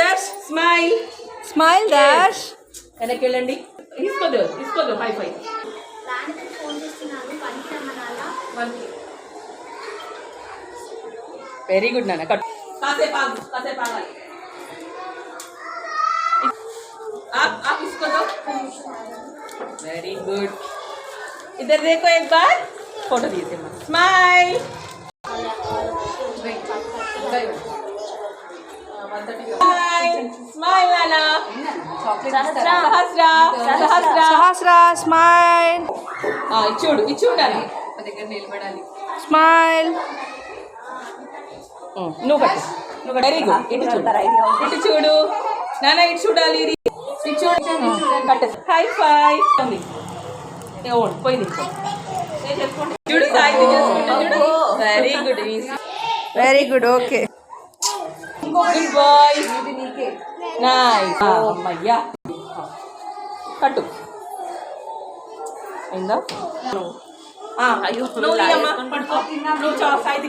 Darsh smile smile Darsh. వెనక్కి వెళ్ళండి. తీసుకోదు హై ఫై. వెరీ గుడ్ నాన్న. కాసేపు ఆగాలి. आप इसको दो. Very good. इधर देखो एक बार. फोटो दिए थे. स्माइल. स्माइल नाना. సహస్రా స్మైల్. ఇచ్చుడు నాన్న. స్మైల్. నువ్వు కట్టు. Very good. ఇటు చూడు నాన్న. ఇటు చూడాలి. ఇటు చూడు. కట్టు. High five. పోయింది. చూడు సాయి చూడు. Very good. Very good. Okay. Good boy. Nice. అమ్మయ్యా. కట్టు. అయిందా? అయ్యో నువ్వు సాయికి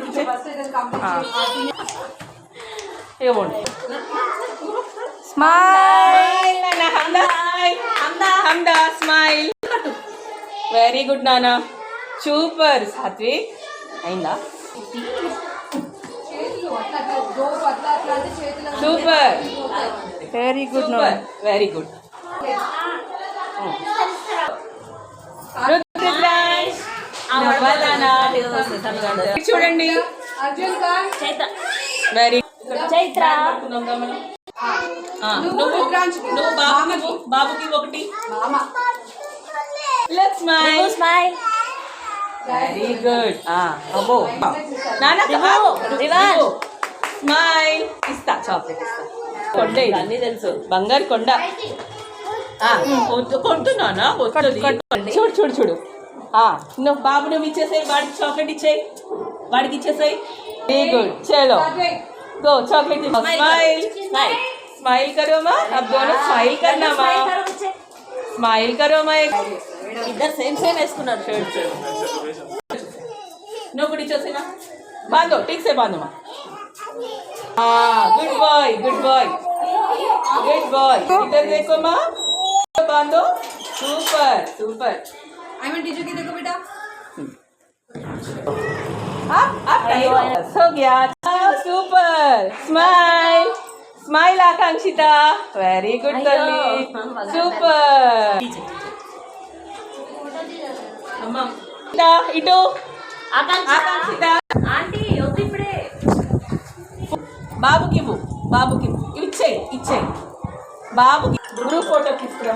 ఇవ్వండి. స్మైల్. హమ్దా స్మైల్. వెరీ గుడ్ నానా. సూపర్ సాత్విక్. అయిందా? Super. Very good. Very good. చూడండి. వెరీ చైత్ర. నువ్వు బాబుకి ఒకటి. Let's smile. Very good. అబ్బో నాన్న స్మైల్. ఇస్తా చాక్లెట్ ఇస్తా. కొండ ఇది అన్నీ తెలుసు. బంగారు కొండ. కొంటున్నానా? చూడు చూడు. నువ్వు బాబు నువ్వు ఇచ్చేసాయి. వాడికి చాక్లెట్ ఇచ్చేయి. వాడికి ఇచ్చేసాయి. Very good. చలో गो चॉकलेट. स्माइल. स्माइल करो माँ. अब दोनों स्माइल करना माँ. स्माइल करो माँ. इधर सेम వేసుకున్నారు. నువ్వు కూడా ఇచ్చేసేనా? బాంధో. ठीक से बांधो माँ. Good boy. इधर देखो माँ. बांधो. सुपर. आई टीचर की देखो बेटा. आप हो गया. सुपर. स्माइल आकांक्षिता. वेरी गुड तल्ली. सुपर. इटो ఆకాంక్షిత. బాబుకి ఇచ్చేయి. బాబుకి గ్రూప్ ఫోటో తీసుకురా.